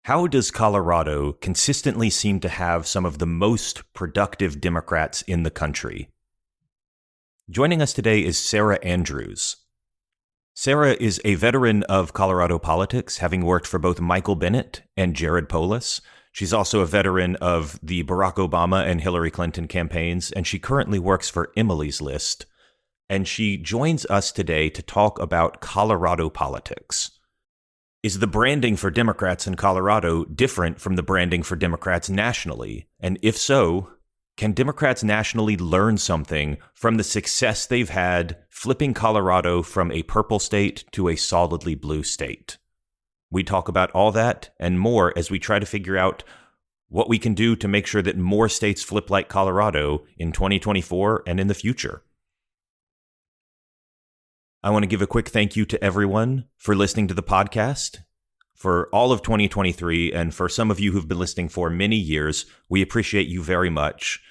How does Colorado consistently seem to have some of the most productive Democrats in the country? Joining us today is Sarah Andrews. Sarah is a veteran of Colorado politics, having worked for both Michael Bennet and Jared Polis. She's also a veteran of the Barack Obama and Hillary Clinton campaigns, and she currently works for Emily's List. And she joins us today to talk about Colorado politics. Is the branding for Democrats in Colorado different from the branding for Democrats nationally? And if so, can Democrats nationally learn something from the success they've had flipping Colorado from a purple state to a solidly blue state? We talk about all that and more as we try to figure out what we can do to make sure that more states flip like Colorado in 2024 and in the future. I want to give a quick thank you to everyone for listening to the podcast for all of 2023. And for some of you who've been listening for many years, we appreciate you very much.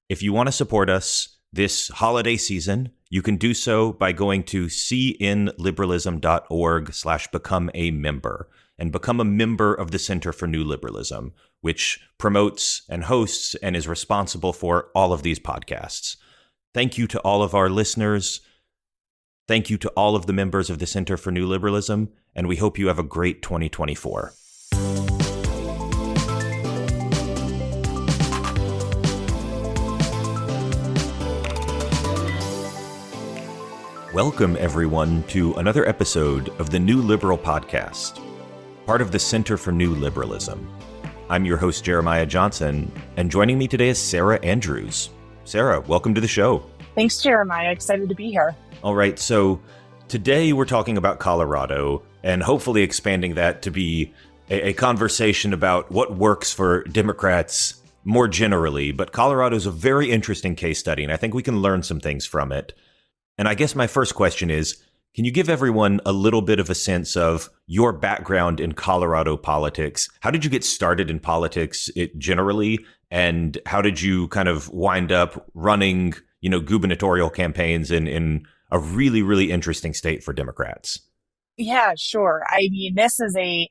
If you want to support us this holiday season, you can do so by going to cnliberalism.org/become a member and become a member of the Center for New Liberalism, which promotes and hosts and is responsible for all of these podcasts. Thank you to all of our listeners. Thank you to all of the members of the Center for New Liberalism, and we hope you have a great 2024. Welcome, everyone, to another episode of the New Liberal Podcast, part of the Center for New Liberalism. I'm your host, Jeremiah Johnson, and joining me today is Sarah Andrews. Sarah, welcome to the show. Thanks, Jeremiah. Excited to be here. All right, so today we're talking about Colorado and hopefully expanding that to be a conversation about what works for Democrats more generally. But Colorado is a very interesting case study, and I think we can learn some things from it. And I guess my first question is, can you give everyone a little bit of a sense of your background in Colorado politics? How did you get started in politics generally? And how did you kind of wind up running, gubernatorial campaigns in a really, really interesting state for Democrats? Yeah, sure. I mean, this is a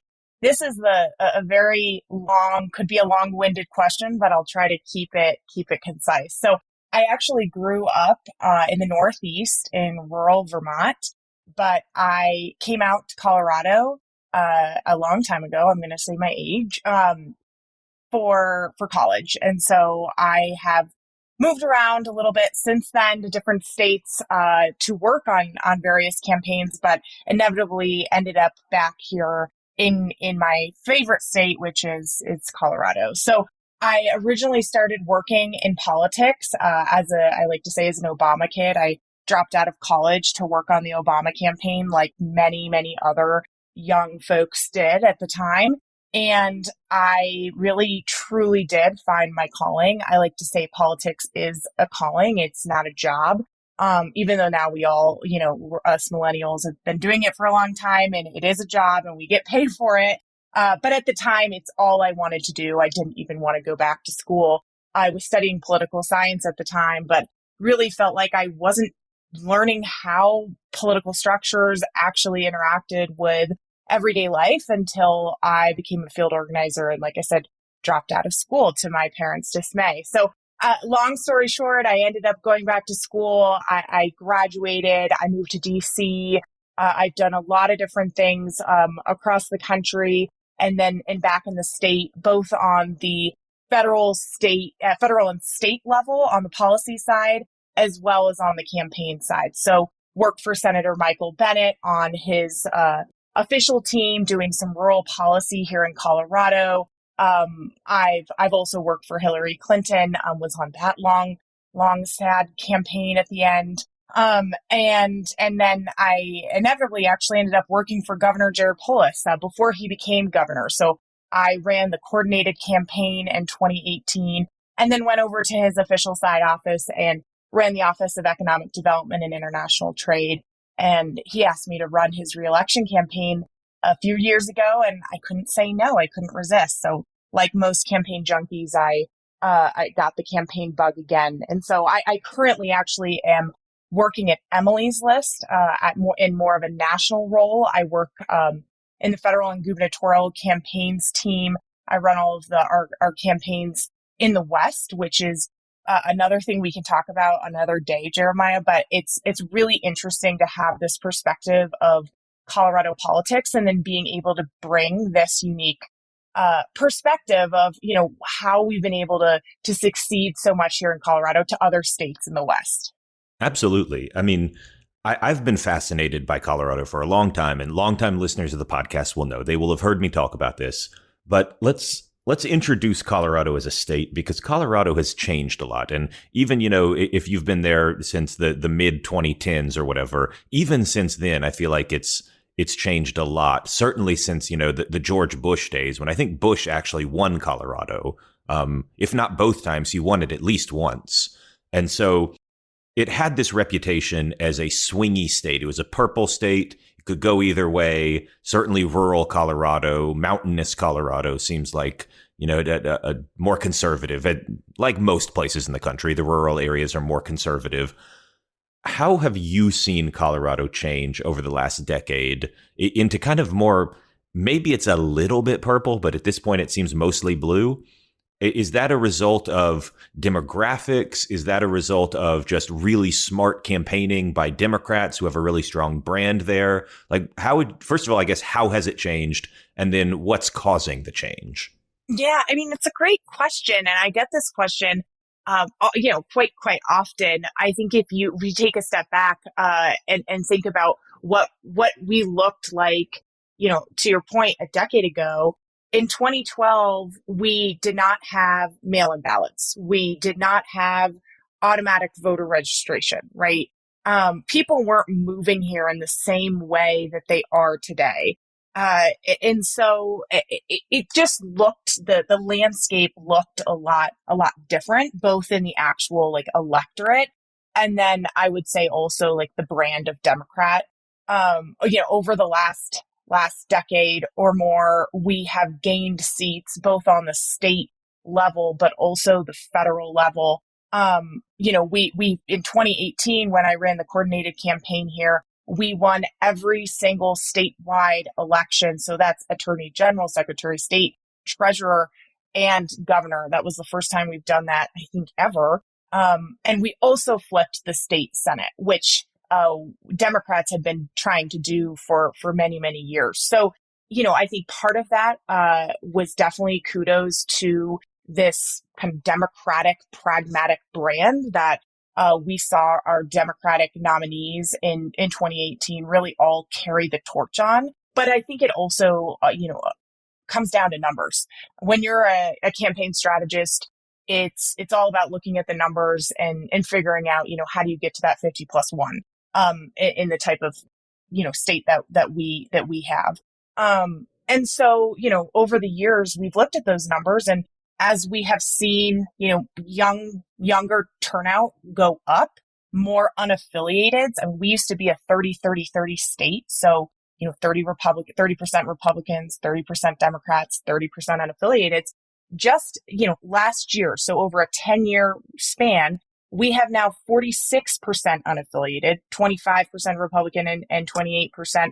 very long, could be a long-winded question, but I'll try to keep it concise. So I actually grew up in the Northeast in rural Vermont, but I came out to Colorado a long time ago. I'm going to say my age for college, and so I have moved around a little bit since then to different states to work on various campaigns, but inevitably ended up back here in my favorite state, which is Colorado. So I originally started working in politics I like to say, as an Obama kid. I dropped out of college to work on the Obama campaign like many, many other young folks did at the time. And I really, truly did find my calling. I like to say politics is a calling. It's not a job. Even though now we all, us millennials have been doing it for a long time, and it is a job and we get paid for it. But at the time, it's all I wanted to do. I didn't even want to go back to school. I was studying political science at the time, but really felt like I wasn't learning how political structures actually interacted with everyday life until I became a field organizer and, like I said, dropped out of school to my parents' dismay. So long story short, I ended up going back to school. I graduated. I moved to DC. I've done a lot of different things across the country and back in the state, both on the federal and state level on the policy side, as well as on the campaign side. So worked for Senator Michael Bennet on his official team doing some rural policy here in Colorado. I've also worked for Hillary Clinton, was on that long, sad campaign at the end. And then I inevitably actually ended up working for Governor Jared Polis before he became governor. So I ran the coordinated campaign in 2018 and then went over to his official side office and ran the Office of Economic Development and International Trade. And he asked me to run his reelection campaign a few years ago, and I couldn't say no. I couldn't resist. So like most campaign junkies, I got the campaign bug again. And so I currently actually am working at Emily's List in more of a national role. I work in the federal and gubernatorial campaigns team. I run all of our campaigns in the West, which is another thing we can talk about another day, Jeremiah. But it's really interesting to have this perspective of Colorado politics and then being able to bring this unique perspective of, how we've been able to succeed so much here in Colorado to other states in the West. Absolutely. I mean, I've been fascinated by Colorado for a long time, and longtime listeners of the podcast will know. They will have heard me talk about this. But let's introduce Colorado as a state, because Colorado has changed a lot. And even, if you've been there since the mid 2010s or whatever, even since then, I feel like it's changed a lot. Certainly since, the George Bush days, when I think Bush actually won Colorado. If not both times, he won it at least once. And so it had this reputation as a swingy state. It was a purple state. It could go either way. Certainly rural Colorado, mountainous Colorado seems like, a more conservative. Like most places in the country, the rural areas are more conservative. How have you seen Colorado change over the last decade into kind of more, maybe it's a little bit purple, but at this point it seems mostly blue? Is that a result of demographics? Is that a result of just really smart campaigning by Democrats who have a really strong brand there? Like, first of all, I guess, how has it changed? And then what's causing the change? Yeah, I mean, it's a great question. And I get this question, quite often. I think if we take a step back and think about what we looked like, to your point, a decade ago. In 2012, we did not have mail-in ballots. We did not have automatic voter registration, right? People weren't moving here in the same way that they are today. And so it just looked, the landscape looked a lot different, both in the actual electorate. And then I would say also the brand of Democrat. Over the last decade or more, we have gained seats both on the state level, but also the federal level. We in 2018, when I ran the coordinated campaign here, we won every single statewide election. So that's Attorney General, Secretary of State, Treasurer, and Governor. That was the first time we've done that, I think, ever. And we also flipped the state Senate, which Democrats had been trying to do for many, many years. So, I think part of that was definitely kudos to this kind of democratic, pragmatic brand that we saw our Democratic nominees in 2018 really all carry the torch on. But I think it also, comes down to numbers. When you're a campaign strategist, it's all about looking at the numbers and figuring out, how do you get to that 50+1 in the type of, state that we have. And so, over the years, we've looked at those numbers, and as we have seen, younger turnout go up, more unaffiliated. And we used to be a 30-30-30 state. So, 30% Republicans, 30% Democrats, 30% unaffiliated. Just, last year, so over a 10-year span, we have now 46% unaffiliated, 25% Republican, and 28%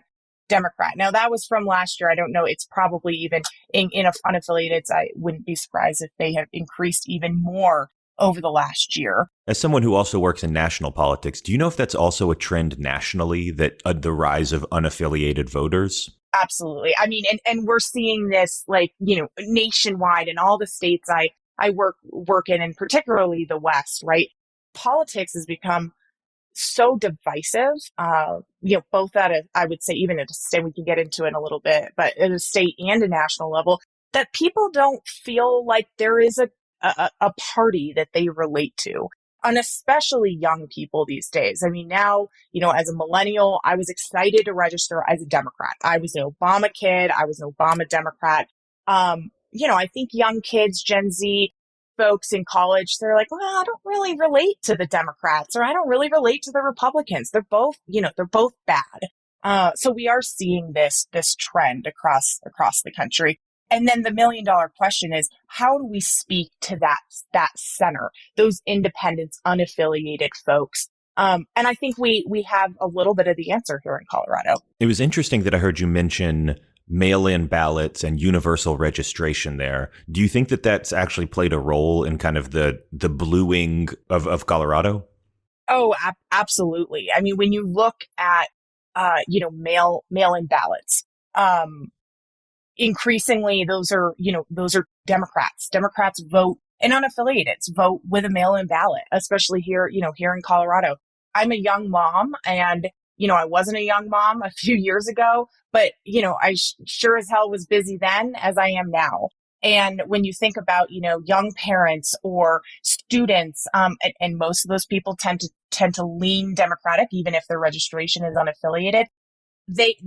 Democrat. Now, that was from last year. I don't know. It's probably even in unaffiliated. I wouldn't be surprised if they have increased even more over the last year. As someone who also works in national politics, do you know if that's also a trend nationally, that the rise of unaffiliated voters? Absolutely. I mean, and we're seeing this nationwide in all the states I work in, and particularly the West, right? Politics has become so divisive, both I would say, even at a state, we can get into it in a little bit, but at a state and a national level, that people don't feel like there is a party that they relate to, and especially young people these days. I mean, now, as a millennial, I was excited to register as a Democrat. I was an Obama kid. I was an Obama Democrat. I think young kids, Gen Z folks in college, they're like, well, I don't really relate to the Democrats, or I don't really relate to the Republicans. They're both, they're both bad. So we are seeing this trend across the country. And then the $1 million question is, how do we speak to that center, those independents, unaffiliated folks? And I think we have a little bit of the answer here in Colorado. It was interesting that I heard you mention mail-in ballots and universal registration there. Do you think that that's actually played a role in kind of the bluing of Colorado? Oh, absolutely. I mean, when you look at, mail-in ballots, um, increasingly those are Democrats. Democrats vote, and unaffiliateds vote with a mail-in ballot, especially here in Colorado. I'm a young mom, and I wasn't a young mom a few years ago, but I sure as hell was busy then as I am now. And when you think about young parents or students, and most of those people tend to lean Democratic, even if their registration is unaffiliated, they,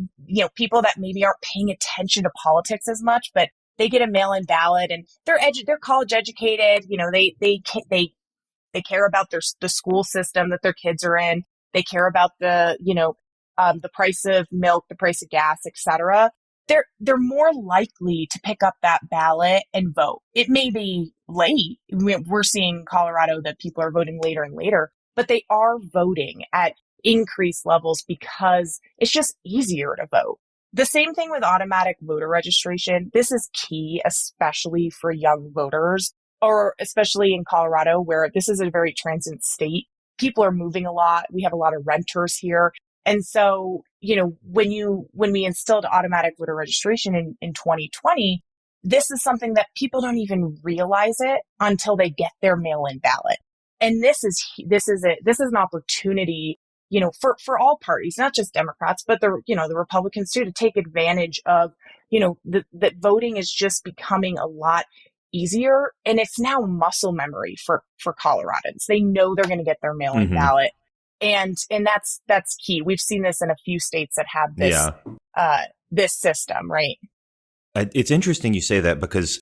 people that maybe aren't paying attention to politics as much, but they get a mail-in ballot, and they're college educated. They care about the school system that their kids are in. They care about the price of milk, the price of gas, etc. They're more likely to pick up that ballot and vote. It may be late. We're seeing in Colorado that people are voting later and later, but they are voting at increased levels because it's just easier to vote. The same thing with automatic voter registration. This is key, especially for young voters, or especially in Colorado, where this is a very transient state. People are moving a lot. We have a lot of renters here. And so, when we instilled automatic voter registration in 2020, this is something that people don't even realize it until they get their mail-in ballot. And this is an opportunity, for all parties, not just Democrats, but the Republicans too, to take advantage of, that voting is just becoming a lot easier, and it's now muscle memory for Coloradans. They know they're going to get their mail-in Mm-hmm. ballot, and that's key. We've seen this in a few states that have Yeah. this system, right? It's interesting you say that because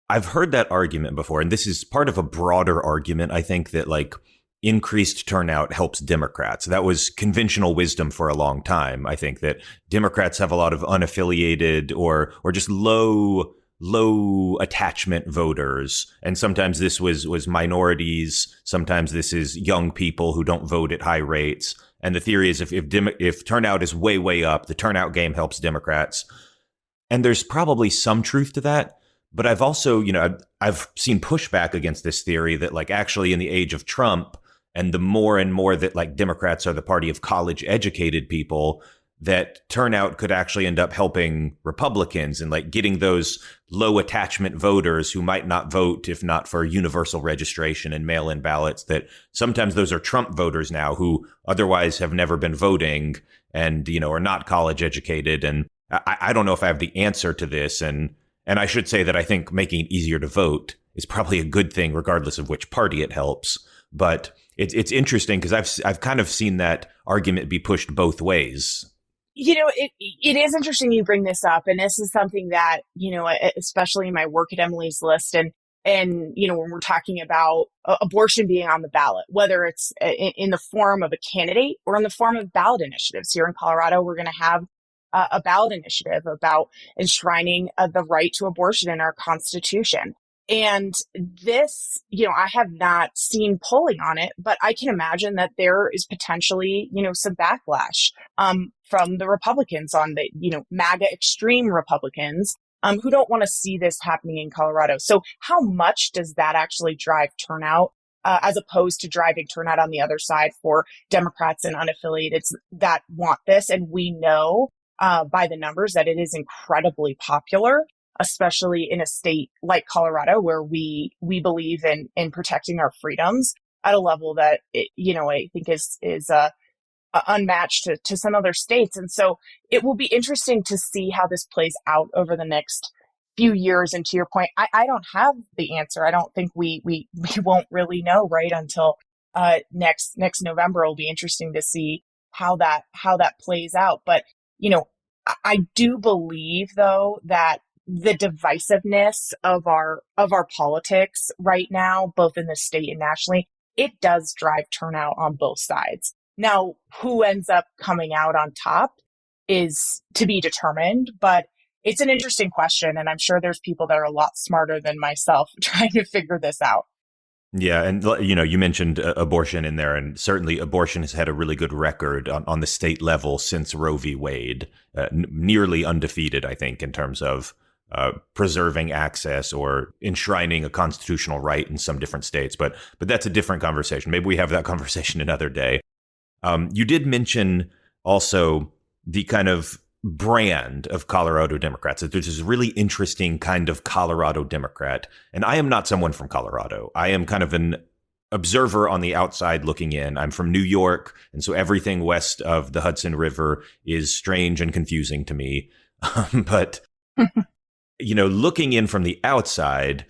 I've heard that argument before, and this is part of a broader argument. I think that like increased turnout helps Democrats. That was conventional wisdom for a long time. I think that Democrats have a lot of unaffiliated or just low attachment voters, and sometimes this was minorities. Sometimes this is young people who don't vote at high rates. And the theory is if turnout is way up, the turnout game helps Democrats. And there's probably some truth to that. But I've also, I've seen pushback against this theory that like actually in the age of Trump, and the more and more that like Democrats are the party of college educated people, that turnout could actually end up helping Republicans and like getting those low attachment voters who might not vote if not for universal registration and mail-in ballots, that sometimes those are Trump voters now who otherwise have never been voting and, are not college educated. And I don't know if I have the answer to this. And I should say that I think making it easier to vote is probably a good thing, regardless of which party it helps. But it's interesting because I've kind of seen that argument be pushed both ways. It is interesting you bring this up, and this is something that, especially in my work at Emily's List, and when we're talking about abortion being on the ballot, whether it's in the form of a candidate or in the form of ballot initiatives. Here in Colorado, we're going to have a ballot initiative about enshrining the right to abortion in our Constitution. And this, I have not seen polling on it, but I can imagine that there is potentially, some backlash from the Republicans on the, MAGA extreme Republicans who don't want to see this happening in Colorado. So how much does that actually drive turnout as opposed to driving turnout on the other side for Democrats and unaffiliated that want this? And we know by the numbers that it is incredibly popular, especially in a state like Colorado, where we believe in protecting our freedoms at a level that, I think is unmatched to some other states. And so it will be interesting to see how this plays out over the next few years. And to your point, I don't have the answer. I don't think we won't really know right until next November. It'll be interesting to see how that plays out. But, I do believe though that the divisiveness of our politics right now, both in the state and nationally, it does drive turnout on both sides. Now, who ends up coming out on top is to be determined, but it's an interesting question, and I'm sure there's people that are a lot smarter than myself trying to figure this out. Yeah, and you mentioned abortion in there, and certainly abortion has had a really good record on the state level since Roe v. Wade, nearly undefeated, I think, in terms of preserving access or enshrining a constitutional right in some different states. But that's a different conversation. Maybe we have that conversation another day. You did mention also the kind of brand of Colorado Democrats. That there's this really interesting kind of Colorado Democrat. And I am not someone from Colorado. I am kind of an observer on the outside looking in. I'm from New York. And so everything west of the Hudson River is strange and confusing to me. But, looking in from the outside,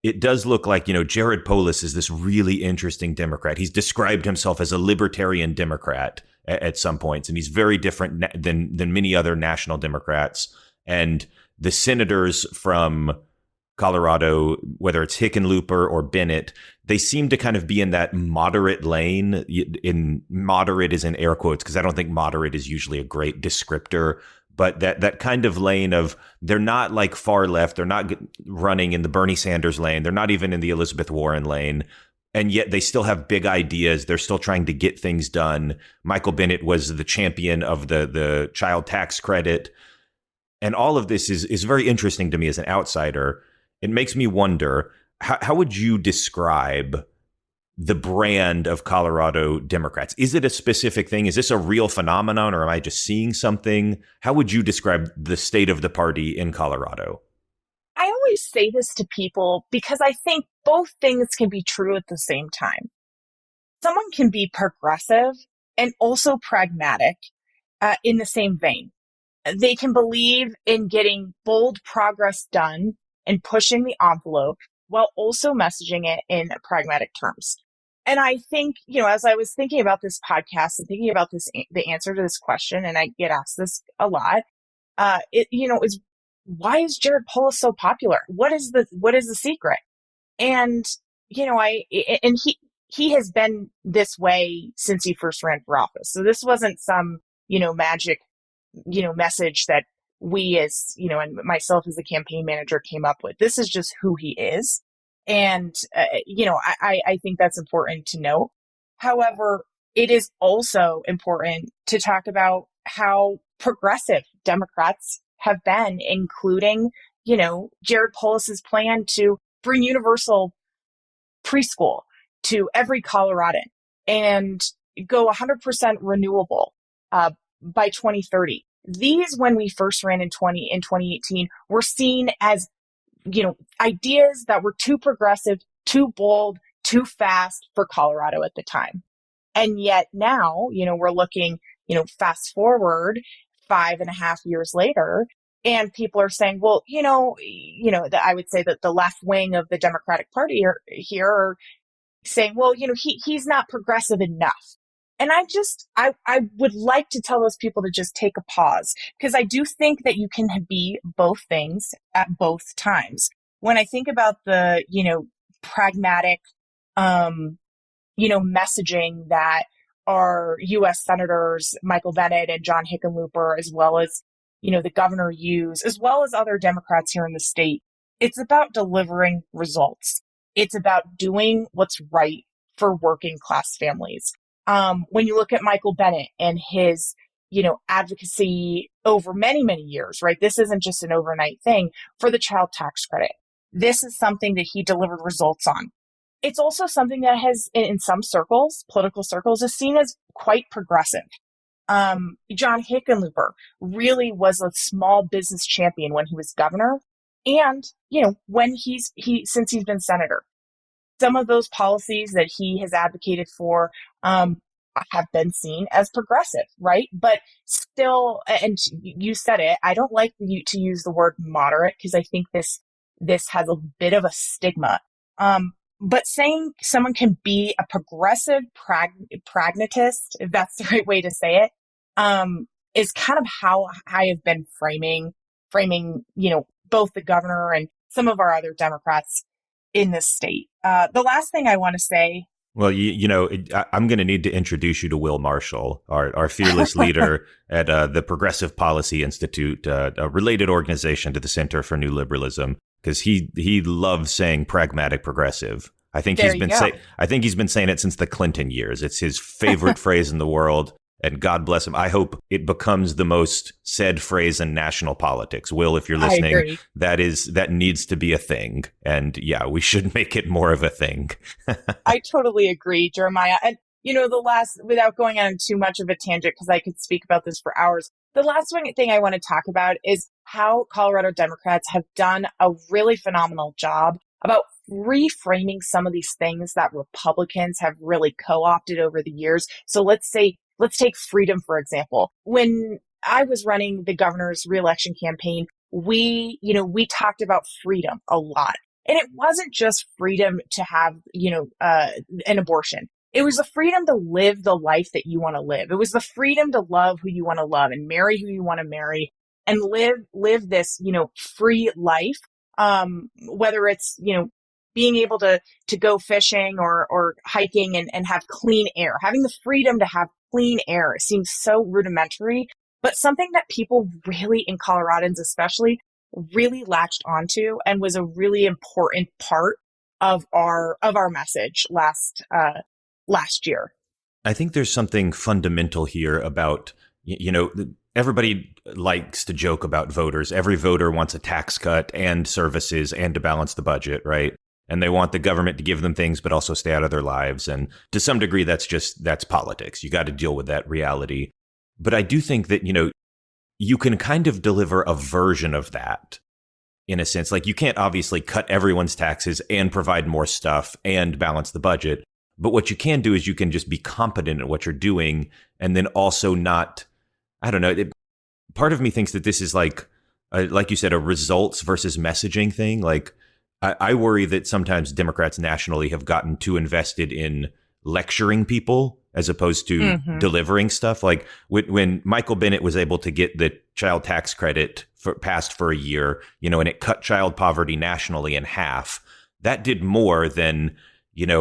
it does look like, Jared Polis is this really interesting Democrat. He's described himself as a libertarian Democrat at some points, and he's very different than many other national Democrats. And the senators from Colorado, whether it's Hickenlooper or Bennett, they seem to kind of be in that moderate lane. In moderate is in air quotes, because I don't think moderate is usually a great descriptor. But that kind of lane of, they're not like far left. They're not running in the Bernie Sanders lane. They're not even in the Elizabeth Warren lane. And yet they still have big ideas. They're still trying to get things done. Michael Bennet was the champion of the child tax credit. And all of this is very interesting to me as an outsider. It makes me wonder, how would you describe the brand of Colorado Democrats? Is it a specific thing? Is this a real phenomenon, or am I just seeing something? How would you describe the state of the party in Colorado? I always say this to people because I think both things can be true at the same time. Someone can be progressive and also pragmatic in the same vein. They can believe in getting bold progress done and pushing the envelope while also messaging it in pragmatic terms. And I think, as I was thinking about this podcast and thinking about the answer to this question, and I get asked this a lot, is why is Jared Polis so popular? What is the secret? And, he has been this way since he first ran for office. So this wasn't some, magic, message that we as, and myself as the campaign manager came up with. This is just who he is. And, I think that's important to note. However, it is also important to talk about how progressive Democrats have been, including, Jared Polis's plan to bring universal preschool to every Coloradan and go 100% renewable by 2030. These, when we first ran in 2018, were seen as ideas that were too progressive, too bold, too fast for Colorado at the time. And yet now, we're looking, fast forward 5.5 years later, and people are saying, well, I would say that the left wing of the Democratic Party here are saying, well, he's not progressive enough. And I would like to tell those people to just take a pause, because I do think that you can be both things at both times. When I think about the, pragmatic, messaging that our U.S. Senators, Michael Bennet and John Hickenlooper, as well as, the governor use, as well as other Democrats here in the state, it's about delivering results. It's about doing what's right for working class families. When you look at Michael Bennet and his, advocacy over many, many years, right? This isn't just an overnight thing for the child tax credit. This is something that he delivered results on. It's also something that has, in some circles, political circles, is seen as quite progressive. John Hickenlooper really was a small business champion when he was governor, and, when since he's been senator. Some of those policies that he has advocated for have been seen as progressive, right? But still, and you said it, I don't like to use the word moderate, because I think this has a bit of a stigma. But saying someone can be a progressive pragmatist, if that's the right way to say it, is kind of how I have been framing, both the governor and some of our other Democrats in this state. The last thing I want to say. Well, I'm going to need to introduce you to Will Marshall, our fearless leader at the Progressive Policy Institute, a related organization to the Center for New Liberalism, because he loves saying pragmatic progressive. There you go. I think he's been saying it since the Clinton years. It's his favorite phrase in the world. And God bless him. I hope it becomes the most said phrase in national politics. Will, if you're listening, that needs to be a thing. And yeah, we should make it more of a thing. I totally agree, Jeremiah. And, without going on too much of a tangent, because I could speak about this for hours, the last thing I want to talk about is how Colorado Democrats have done a really phenomenal job about reframing some of these things that Republicans have really co-opted over the years. So let's take freedom, for example. When I was running the governor's reelection campaign, we talked about freedom a lot. And it wasn't just freedom to have, an abortion. It was the freedom to live the life that you want to live. It was the freedom to love who you want to love and marry who you want to marry and live this, free life. Whether it's, being able to go fishing or hiking and have clean air, having the freedom to have clean air. It seems so rudimentary, but something that people really, in Coloradans especially, really latched onto and was a really important part of our message last year. I think there's something fundamental here about, everybody likes to joke about voters. Every voter wants a tax cut and services and to balance the budget, right? And they want the government to give them things, but also stay out of their lives. And to some degree, that's politics. You got to deal with that reality. But I do think that, you can kind of deliver a version of that in a sense. Like, you can't obviously cut everyone's taxes and provide more stuff and balance the budget. But what you can do is you can just be competent at what you're doing and then also not, I don't know. Part of me thinks that this is like you said, a results versus messaging thing. Like, I worry that sometimes Democrats nationally have gotten too invested in lecturing people as opposed to delivering stuff. Like when Michael Bennet was able to get the child tax credit passed for a year, and it cut child poverty nationally in half, that did more than,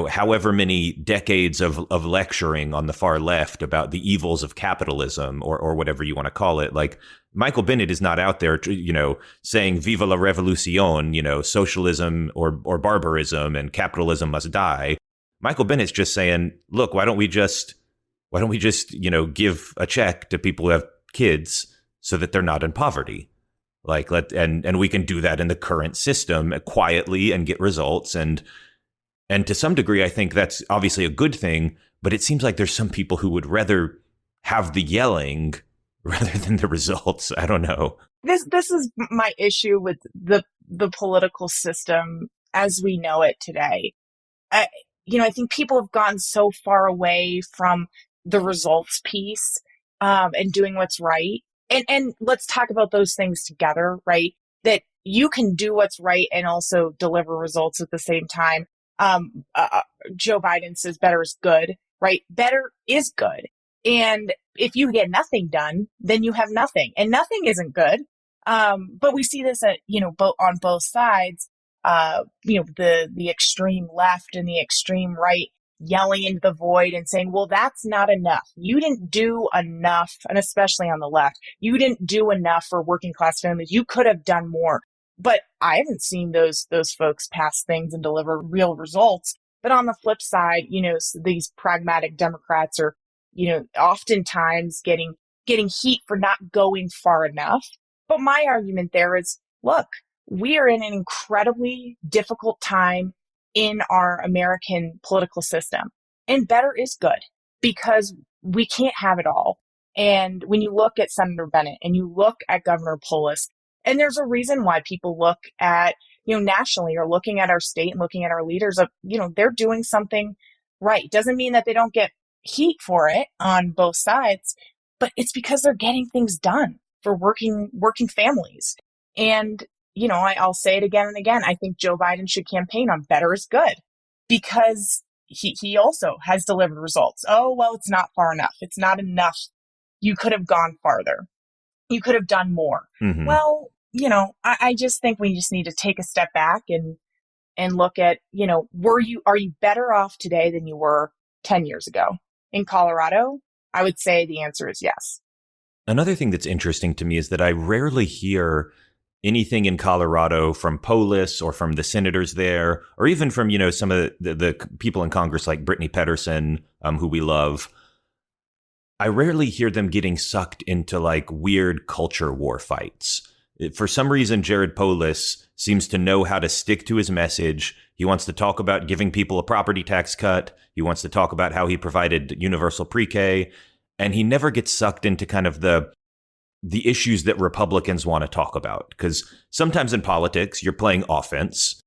however many decades of lecturing on the far left about the evils of capitalism or whatever you want to call it. Like, Michael Bennet is not out there, saying "Viva la revolution," socialism or barbarism and capitalism must die. Michael Bennett's just saying, look, why don't we just give a check to people who have kids so that they're not in poverty? Like, and we can do that in the current system quietly and get results. And to some degree, I think that's obviously a good thing, but it seems like there's some people who would rather have the yelling rather than the results. I don't know. This is my issue with the political system as we know it today. I think people have gone so far away from the results piece and doing what's right. And let's talk about those things together, right? That you can do what's right and also deliver results at the same time. Joe Biden says better is good, right? Better is good. And if you get nothing done, then you have nothing, and nothing isn't good. But we see this on both sides, the extreme left and the extreme right yelling into the void and saying, well, that's not enough. You didn't do enough. And especially on the left, you didn't do enough for working class families. You could have done more. But I haven't seen those folks pass things and deliver real results. But on the flip side, these pragmatic Democrats are, oftentimes getting heat for not going far enough. But my argument there is, look, we are in an incredibly difficult time in our American political system. And better is good because we can't have it all. And when you look at Senator Bennet and you look at Governor Polis, and there's a reason why people look at, nationally or looking at our state and looking at our leaders of, they're doing something right. Doesn't mean that they don't get heat for it on both sides, but it's because they're getting things done for working families. And, I'll say it again and again. I think Joe Biden should campaign on better is good because he also has delivered results. Oh, well, it's not far enough. It's not enough. You could have gone farther. You could have done more. Mm-hmm. Well, I just think we just need to take a step back and look at, are you better off today than you were 10 years ago? In Colorado, I would say the answer is yes. Another thing that's interesting to me is that I rarely hear anything in Colorado from Polis or from the senators there, or even from, some of the people in Congress like Brittany Pedersen, who we love, I rarely hear them getting sucked into like weird culture war fights. For some reason, Jared Polis seems to know how to stick to his message. He wants to talk about giving people a property tax cut. He wants to talk about how he provided universal pre-K. And he never gets sucked into kind of the issues that Republicans want to talk about. Because sometimes in politics, you're playing offense.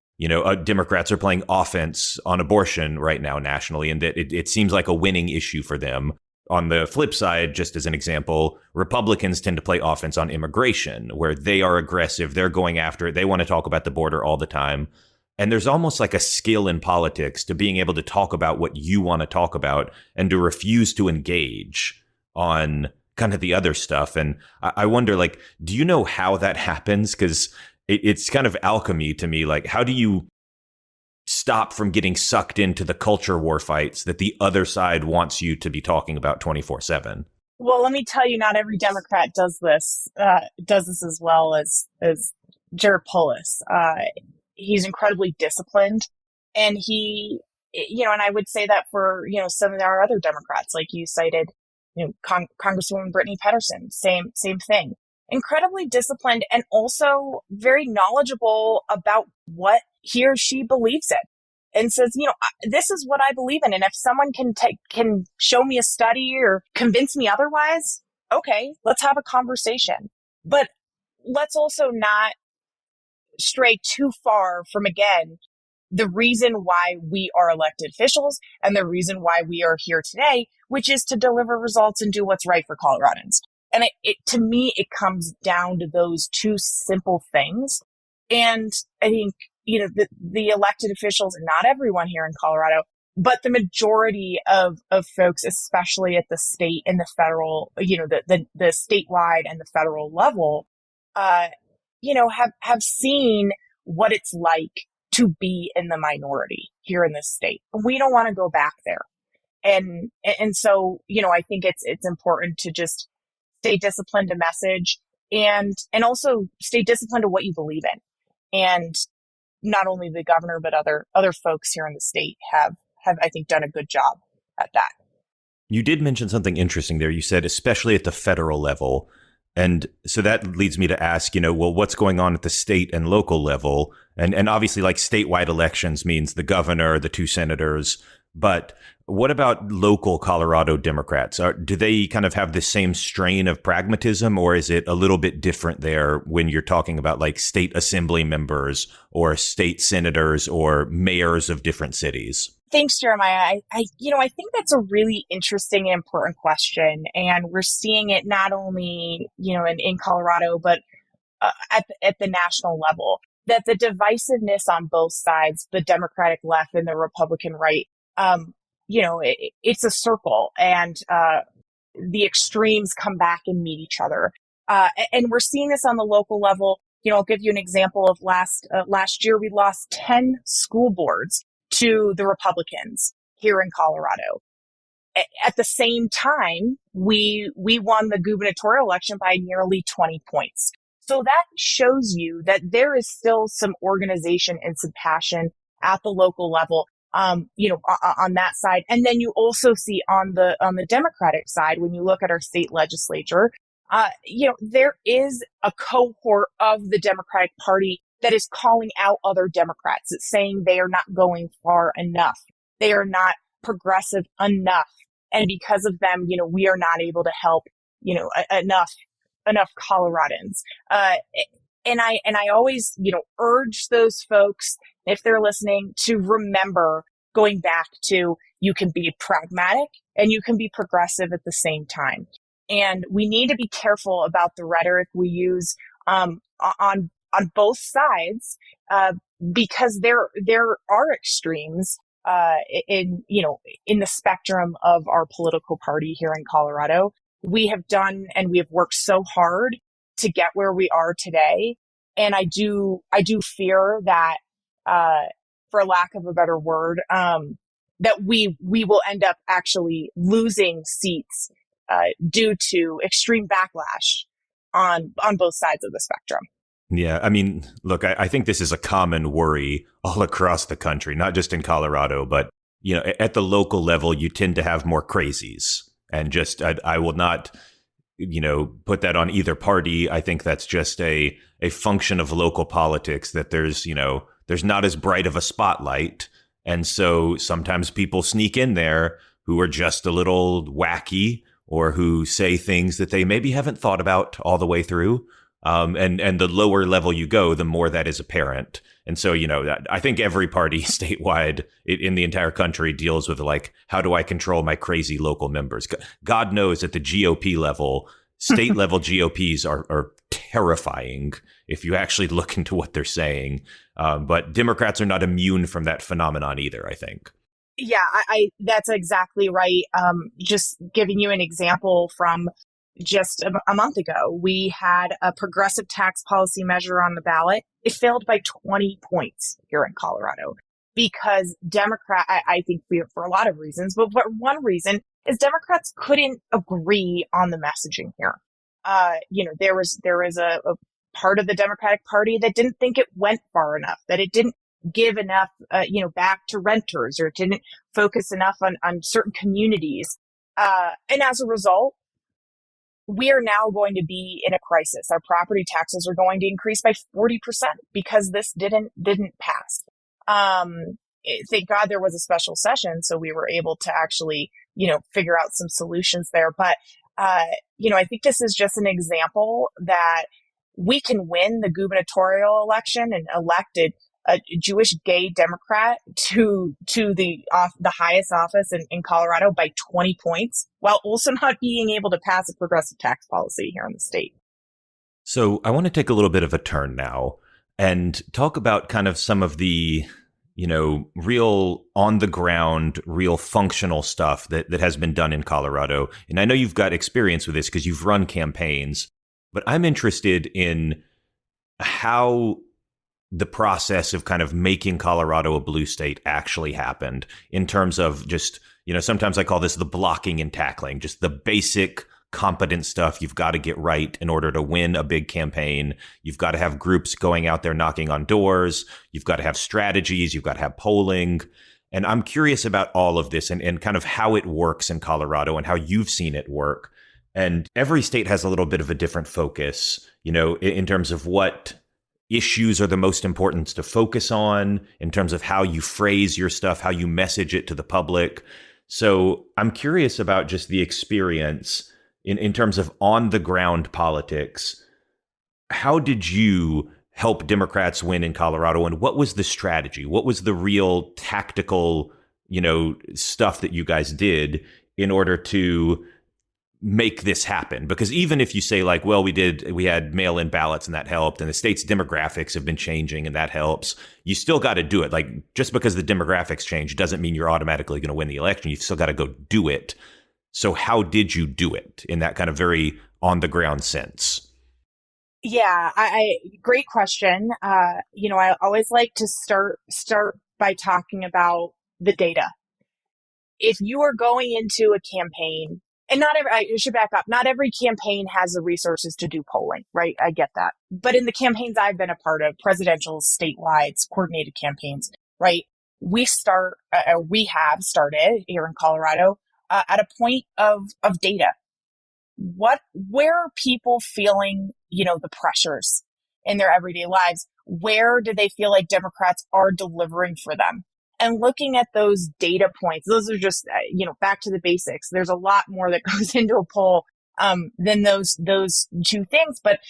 Democrats are playing offense on abortion right now nationally, and that it seems like a winning issue for them. On the flip side, just as an example, Republicans tend to play offense on immigration, where they are aggressive. They're going after it. They want to talk about the border all the time. And there's almost like a skill in politics to being able to talk about what you want to talk about and to refuse to engage on kind of the other stuff. And I wonder, like, do you know how that happens? Because it's kind of alchemy to me. Like, how do you stop from getting sucked into the culture war fights that the other side wants you to be talking about 24/7? Well, let me tell you, not every Democrat does this as well as Jared Polis. He's incredibly disciplined, and and I would say that for, some of our other Democrats, like you cited, Congresswoman Brittany Pedersen, same thing. Incredibly disciplined and also very knowledgeable about what he or she believes in, and says, this is what I believe in. And if someone can show me a study or convince me otherwise, okay, let's have a conversation. But let's also not stray too far from, again, the reason why we are elected officials and the reason why we are here today, which is to deliver results and do what's right for Coloradans. And to me, it comes down to those two simple things. And I think, the elected officials, not everyone here in Colorado, but the majority of folks, especially at the state and the federal, the statewide and the federal level, have seen what it's like to be in the minority here in this state. We don't want to go back there. And so, I think it's important to just stay disciplined to message and also stay disciplined to what you believe in. And not only the governor, but other folks here in the state have, I think, done a good job at that. You did mention something interesting there. You said, especially at the federal level. And so that leads me to ask, well, what's going on at the state and local level? And obviously, like, statewide elections means the governor, the two senators. But what about local Colorado Democrats? Do they kind of have the same strain of pragmatism, or is it a little bit different there when you're talking about like state assembly members or state senators or mayors of different cities? Thanks, Jeremiah. I think that's a really interesting and important question. And we're seeing it not only, in Colorado, but at the national level, that the divisiveness on both sides, the Democratic left and the Republican right, it's a circle, and the extremes come back and meet each other. And we're seeing this on the local level. I'll give you an example of last year, we lost 10 school boards to the Republicans here in Colorado. At the same time, we won the gubernatorial election by nearly 20 points. So that shows you that there is still some organization and some passion at the local level, on that side. And then you also see on the Democratic side, when you look at our state legislature, there is a cohort of the Democratic Party that is calling out other Democrats. It's saying they are not going far enough. They are not progressive enough. And because of them, we are not able to help, enough Coloradans. And I always, urge those folks, if they're listening, to remember going back to, you can be pragmatic and you can be progressive at the same time. And we need to be careful about the rhetoric we use on both sides, because there are extremes in the spectrum of our political party here in Colorado. We have done and we have worked so hard to get where we are today, and I do fear that, for lack of a better word, that we will end up actually losing seats due to extreme backlash on both sides of the spectrum. Yeah, I mean, look, I think this is a common worry all across the country, not just in Colorado, but at the local level, you tend to have more crazies, and just I will not, put that on either party. I think that's just a function of local politics that there's not as bright of a spotlight, and so sometimes people sneak in there who are just a little wacky or who say things that they maybe haven't thought about all the way through. And the lower level you go, the more that is apparent. And so, I think every party statewide in the entire country deals with like, how do I control my crazy local members? God knows at the GOP level, state level GOPs are terrifying if you actually look into what they're saying. But Democrats are not immune from that phenomenon either, I think. Yeah, I that's exactly right. Just giving you an example from just a month ago, we had a progressive tax policy measure on the ballot. It failed by 20 points here in Colorado because I think for a lot of reasons, but one reason is Democrats couldn't agree on the messaging here. There was a part of the Democratic Party that didn't think it went far enough, that it didn't give enough, back to renters, or it didn't focus enough on certain communities. And as a result, we are now going to be in a crisis. Our property taxes are going to increase by 40% because this didn't pass. Thank God there was a special session, so we were able to actually, figure out some solutions there. But, I think this is just an example that we can win the gubernatorial election and elected a Jewish gay Democrat to the highest office in Colorado by 20 points, while also not being able to pass a progressive tax policy here in the state. So I want to take a little bit of a turn now and talk about kind of some of the, real on the ground, real functional stuff that has been done in Colorado. And I know you've got experience with this because you've run campaigns, but I'm interested in how the process of kind of making Colorado a blue state actually happened in terms of just, sometimes I call this the blocking and tackling, just the basic competent stuff you've got to get right in order to win a big campaign. You've got to have groups going out there knocking on doors. You've got to have strategies. You've got to have polling. And I'm curious about all of this and kind of how it works in Colorado and how you've seen it work. And every state has a little bit of a different focus, in terms of what issues are the most important to focus on, in terms of how you phrase your stuff, how you message it to the public. So I'm curious about just the experience in terms of on the ground politics. How did you help Democrats win in Colorado, and what was the strategy? What was the real tactical, stuff that you guys did in order to make this happen? Because even if you say like, well, we had mail-in ballots and that helped, and the state's demographics have been changing and that helps, you still got to do it. Like, just because the demographics change doesn't mean you're automatically going to win the election. You've still got to go do it. So how did you do it in that kind of very on the ground sense? Yeah, great question. I always like to start by talking about the data. If you are going into a campaign, and I should back up, not every campaign has the resources to do polling, right? I get that. But in the campaigns I've been a part of, presidential, statewide, coordinated campaigns, right? We have started here in Colorado at a point of data. Where are people feeling, the pressures in their everyday lives? Where do they feel like Democrats are delivering for them? And looking at those data points, those are just, back to the basics. There's a lot more that goes into a poll than those two things. But,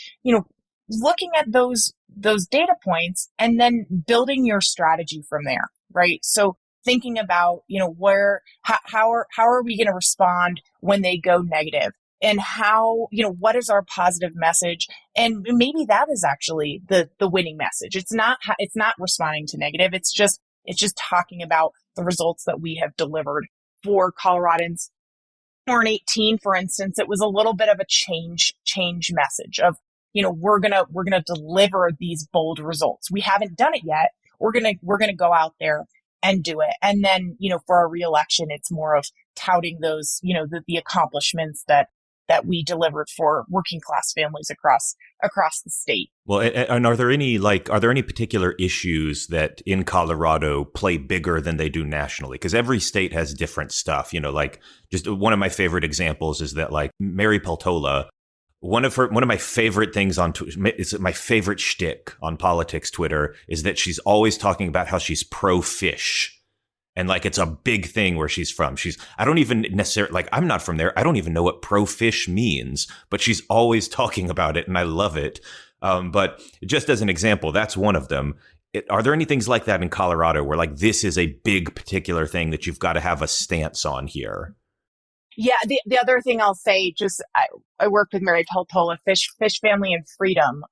looking at those data points and then building your strategy from there, right? So thinking about, how are we going to respond when they go negative? And how, what is our positive message? And maybe that is actually the winning message. It's not responding to negative. It's just talking about the results that we have delivered for Coloradans. Or in 18, for instance, it was a little bit of a change message of, we're gonna deliver these bold results. We haven't done it yet. We're gonna go out there and do it. And then, for our reelection, it's more of touting those, the accomplishments that that we delivered for working class families across the state. Well, and are there any particular issues that in Colorado play bigger than they do nationally? Because every state has different stuff, like just one of my favorite examples is that like Mary Peltola, one of my favorite things on it's my favorite shtick on politics Twitter is that she's always talking about how she's pro-fish. And like, it's a big thing where she's from. I don't even necessarily, like, I'm not from there. I don't even know what pro-fish means, but she's always talking about it and I love it. But just as an example, that's one of them. Are there any things like that in Colorado where like, this is a big particular thing that you've got to have a stance on here? Yeah, the other thing I'll say, I worked with Mary Peltola, Fish Family and Freedom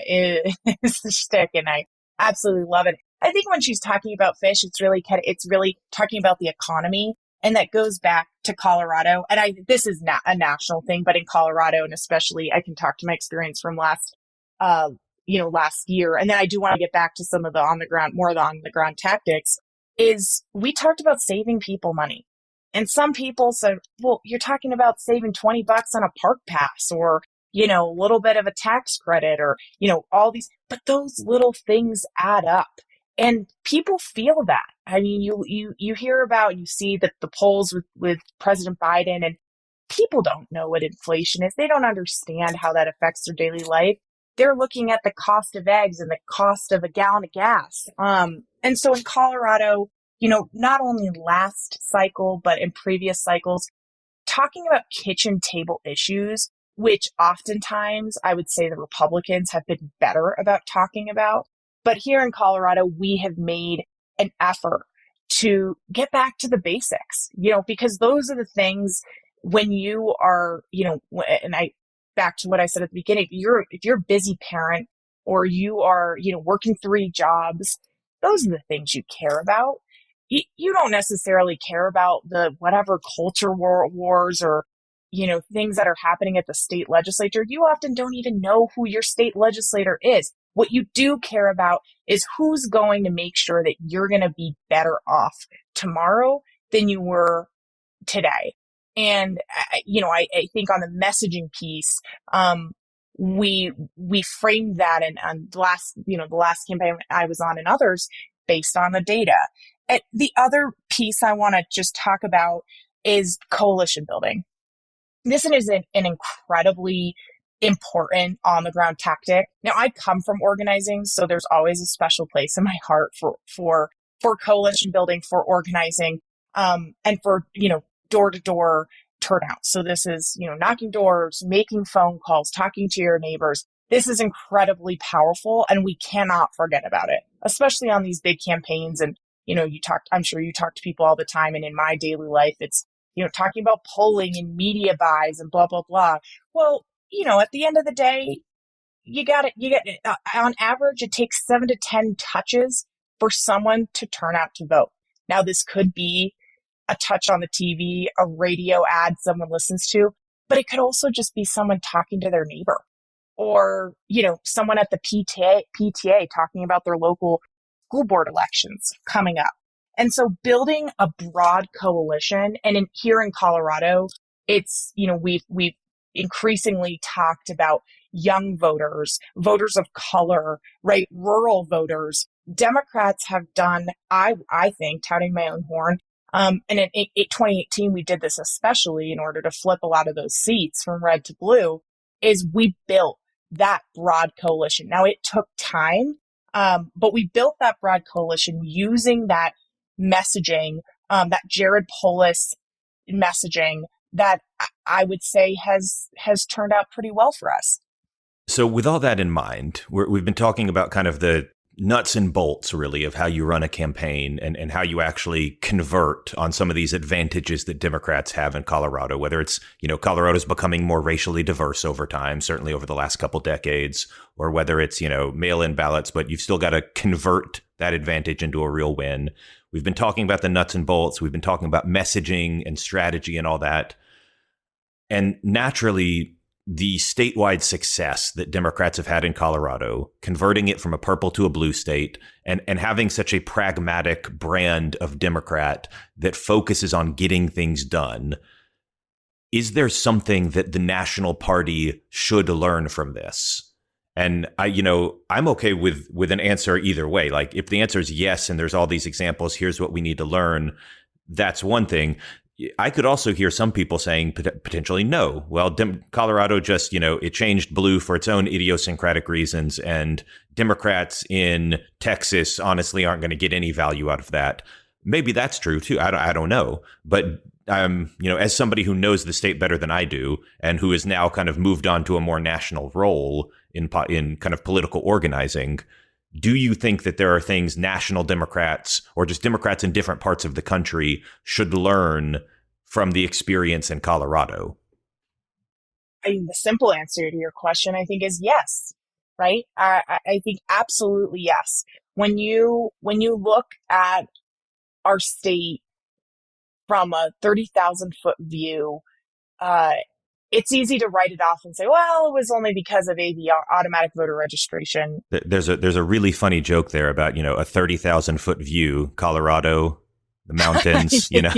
is the shtick, and I absolutely love it. I think when she's talking about fish, it's really talking about the economy, and that goes back to Colorado. And this is not a national thing, but in Colorado, and especially, I can talk to my experience from last year, and then I do want to get back to some of the on the ground tactics. Is we talked about saving people money. And some people said, well, you're talking about saving $20 on a park pass or, a little bit of a tax credit or, all these, but those little things add up and people feel that. I mean, you hear about, you see that the polls with President Biden, and people don't know what inflation is. They don't understand how that affects their daily life. They're looking at the cost of eggs and the cost of a gallon of gas. And so in Colorado, not only last cycle, but in previous cycles, talking about kitchen table issues, which oftentimes I would say the Republicans have been better about talking about. But here in Colorado, we have made an effort to get back to the basics, because those are the things when you are, back to what I said at the beginning, if you're a busy parent or you are, working 3 jobs, those are the things you care about. You don't necessarily care about the whatever culture wars or, things that are happening at the state legislature. You often don't even know who your state legislator is. What you do care about is who's going to make sure that you're going to be better off tomorrow than you were today. And, I think on the messaging piece, we framed that and the last campaign I was on and others based on the data. And the other piece I want to just talk about is coalition building. This is an incredibly important on the ground tactic. Now, I come from organizing, so there's always a special place in my heart for coalition building, for organizing, and for, door to door turnout. So this is, knocking doors, making phone calls, talking to your neighbors. This is incredibly powerful, and we cannot forget about it, especially on these big campaigns. And I'm sure you talk to people all the time. And in my daily life, it's, talking about polling and media buys and blah, blah, blah. Well, at the end of the day, you get on average, it takes 7 to 10 touches for someone to turn out to vote. Now, this could be a touch on the TV, a radio ad someone listens to, but it could also just be someone talking to their neighbor or, someone at the PTA talking about their local school board elections coming up. And so building a broad coalition, and here in Colorado, it's, we've increasingly talked about young voters, voters of color, right? Rural voters. Democrats have done, I think, touting my own horn. And in 2018, we did this especially in order to flip a lot of those seats from red to blue, is we built that broad coalition. Now, it took time, but we built that broad coalition using that messaging, that Jared Polis messaging that I would say has turned out pretty well for us. So with all that in mind, we've been talking about kind of the nuts and bolts, really, of how you run a campaign and how you actually convert on some of these advantages that Democrats have in Colorado, whether it's, Colorado's becoming more racially diverse over time, certainly over the last couple decades, or whether it's, mail-in ballots, but you've still got to convert that advantage into a real win. We've been talking about the nuts and bolts. We've been talking about messaging and strategy and all that. And naturally, the statewide success that Democrats have had in Colorado, converting it from a purple to a blue state, and having such a pragmatic brand of Democrat that focuses on getting things done, is there something that the National Party should learn from this? And I'm okay with an answer either way. Like if the answer is yes, and there's all these examples, here's what we need to learn. That's one thing. I could also hear some people saying potentially no. Well, Colorado just, it changed blue for its own idiosyncratic reasons, and Democrats in Texas honestly aren't going to get any value out of that. Maybe that's true too. I don't know, but as somebody who knows the state better than I do, and who has now kind of moved on to a more national role in kind of political organizing, do you think that there are things national Democrats or just Democrats in different parts of the country should learn from the experience in Colorado? I mean, the simple answer to your question, I think, is yes, right? I think absolutely yes. When you look at our state from a 30,000 foot view, it's easy to write it off and say, well, it was only because of AVR, automatic voter registration. There's a really funny joke there about, a 30,000 foot view, Colorado, the mountains, Yeah,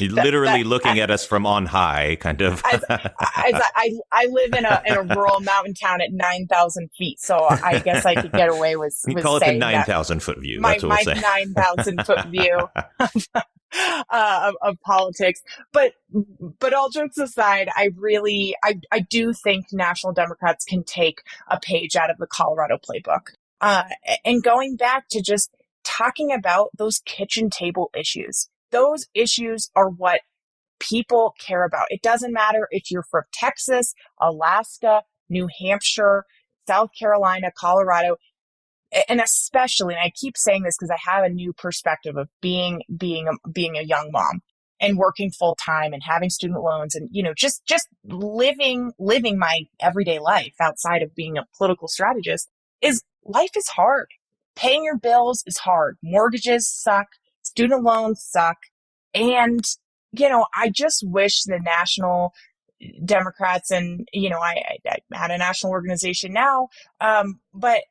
literally looking at us from on high, kind of. I live in a rural mountain town at 9,000 feet, so I guess I could get away with call it the saying 9,000 foot view. My That's what we'll say. 9,000 foot view of politics. But all jokes aside, I do think national Democrats can take a page out of the Colorado playbook. And going back to just talking about those kitchen table issues. Those issues are what people care about. It doesn't matter if you're from Texas, Alaska, New Hampshire, South Carolina, Colorado, and especially, and I keep saying this because I have a new perspective of being a young mom and working full time and having student loans and, just living my everyday life outside of being a political strategist. Life is hard. Paying your bills is hard. Mortgages suck. Student loans suck. And, I just wish the national Democrats and, I had a national organization now, but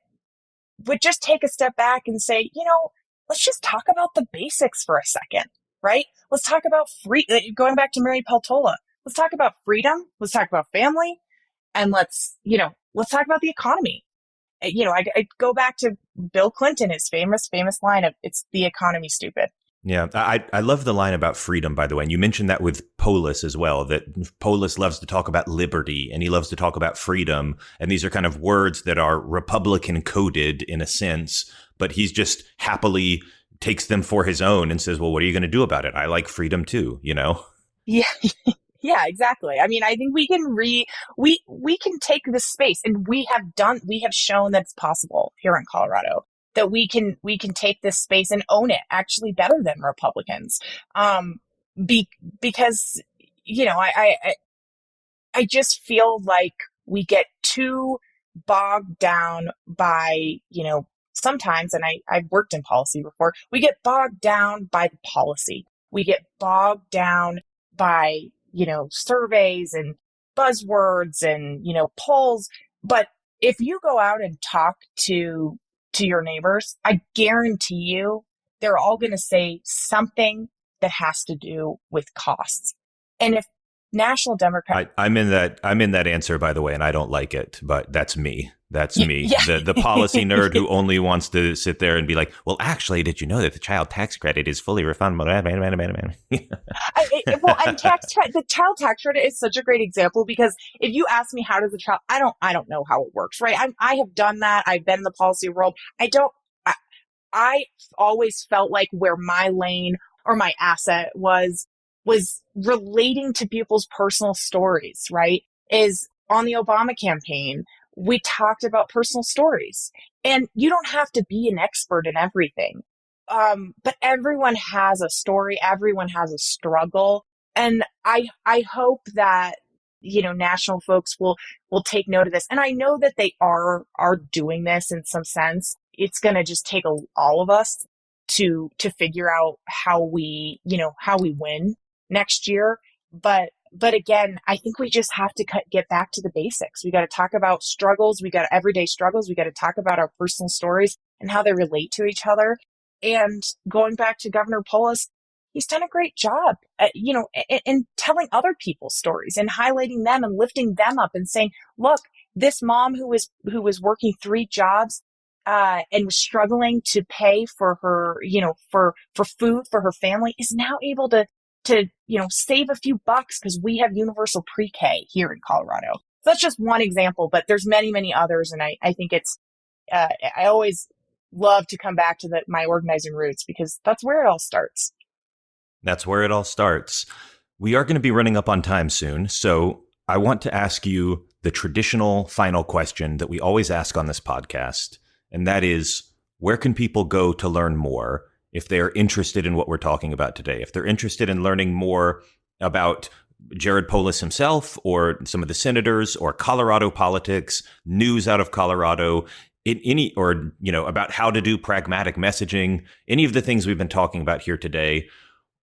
would just take a step back and say, let's just talk about the basics for a second, right? Let's talk about going back to Mary Peltola. Let's talk about freedom. Let's talk about family. And let's talk about the economy. I go back to Bill Clinton, his famous line of, it's the economy, stupid. Yeah, I love the line about freedom, by the way. And you mentioned that with Polis as well, that Polis loves to talk about liberty and he loves to talk about freedom. And these are kind of words that are Republican coded in a sense, but he's just happily takes them for his own and says, well, what are you going to do about it? I like freedom too, Yeah. Yeah, exactly. I mean, I think we can we can take this space, and we have shown that it's possible here in Colorado, that we can take this space and own it actually better than Republicans. Because, I just feel like we get too bogged down by, sometimes, and I've worked in policy before, we get bogged down by the policy. We get bogged down by, surveys and buzzwords and, polls. But if you go out and talk to your neighbors, I guarantee you they're all going to say something that has to do with costs. And if national Democrats, I'm in that answer, by the way, and I don't like it, but that's me. That's me, yeah. the policy nerd who only wants to sit there and be like, well, actually, did you know that the child tax credit is fully refundable? And the child tax credit is such a great example, because if you ask me how does a child, I don't know how it works, right? I have done that. I've been in the policy world. I always felt like where my lane or my asset was relating to people's personal stories, right? Is on the Obama campaign, we talked about personal stories, and you don't have to be an expert in everything. But everyone has a story. Everyone has a struggle. And I hope that, national folks will take note of this. And I know that they are doing this in some sense. It's going to just take all of us to figure out how we win next year. But again, I think we just have to get back to the basics. We got to talk about struggles. We got everyday struggles. We got to talk about our personal stories and how they relate to each other. And going back to Governor Polis, he's done a great job, in telling other people's stories and highlighting them and lifting them up and saying, look, this mom who was working 3 jobs, and was struggling to pay for her, for food for her family is now able to, save a few bucks because we have universal pre-K here in Colorado. So that's just one example, but there's many, many others. And I think I always love to come back to my organizing roots because that's where it all starts. That's where it all starts. We are going to be running up on time soon, so I want to ask you the traditional final question that we always ask on this podcast, and that is, where can people go to learn more if they are interested in what we're talking about today? If they're interested in learning more about Jared Polis himself or some of the senators or Colorado politics, news out of Colorado, about how to do pragmatic messaging, any of the things we've been talking about here today,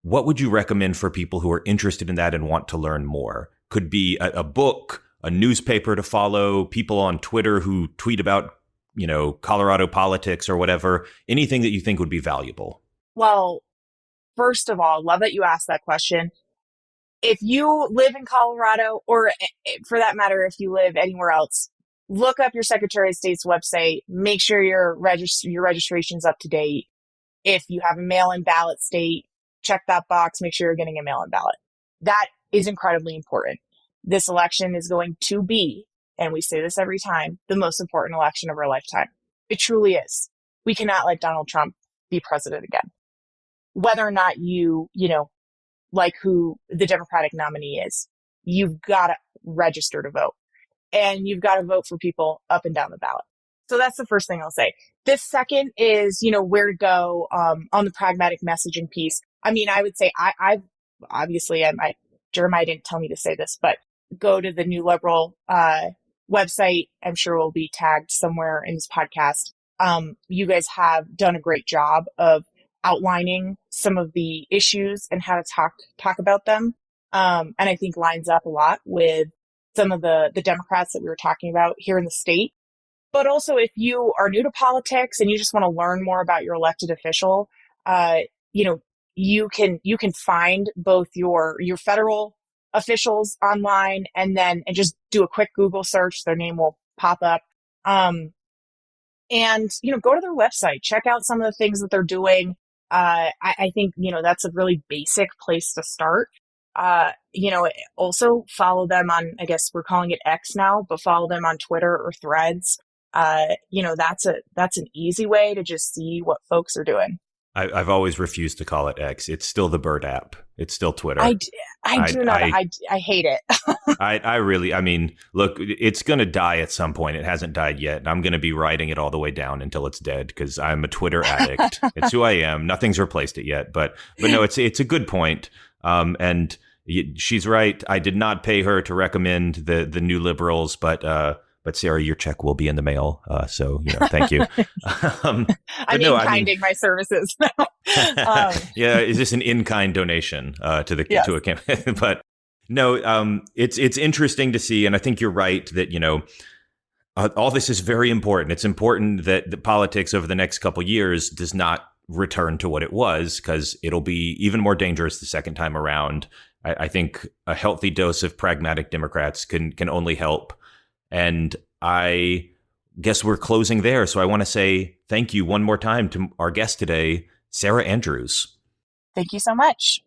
what would you recommend for people who are interested in that and want to learn more? Could be a book, a newspaper to follow, people on Twitter who tweet about, Colorado politics or whatever, anything that you think would be valuable. Well, first of all, love that you asked that question. If you live in Colorado, or for that matter, if you live anywhere else, look up your Secretary of State's website, make sure your registration's up to date. If you have a mail-in ballot state, check that box, make sure you're getting a mail-in ballot. That is incredibly important. This election is going to be, and we say this every time, the most important election of our lifetime. It truly is. We cannot let Donald Trump be president again. Whether or not you like who the Democratic nominee is, you've got to register to vote. And you've got to vote for people up and down the ballot. So that's the first thing I'll say. The second is, where to go on the pragmatic messaging piece. I mean, I would say I've obviously, Jeremiah didn't tell me to say this, but go to the New Liberal website. I'm sure we'll be tagged somewhere in this podcast. You guys have done a great job of outlining some of the issues and how to talk about them. And I think lines up a lot with some of the Democrats that we were talking about here in the state. But also, if you are new to politics and you just want to learn more about your elected official, you can find both your federal officials online and just do a quick Google search. Their name will pop up. And go to their website, check out some of the things that they're doing. I think, that's a really basic place to start. Also follow them on, I guess we're calling it X now, but follow them on Twitter or Threads. That's an easy way to just see what folks are doing. I've always refused to call it X. It's still the Bird app. It's still Twitter. I hate it. I mean, look, it's going to die at some point. It hasn't died yet. I'm going to be riding it all the way down until it's dead because I'm a Twitter addict. It's who I am. Nothing's replaced it yet. But no, it's a good point. And she's right. I did not pay her to recommend the New Liberals, but Sarah, your check will be in the mail. So, thank you. I'm in-kinding my services. Yeah. Is this an in-kind donation yes. to a campaign? But no, it's interesting to see. And I think you're right that, all this is very important. It's important that the politics over the next couple years does not return to what it was, because it'll be even more dangerous the second time around. I think a healthy dose of pragmatic Democrats can only help. And I guess we're closing there. So I want to say thank you one more time to our guest today, Sarah Andrews. Thank you so much.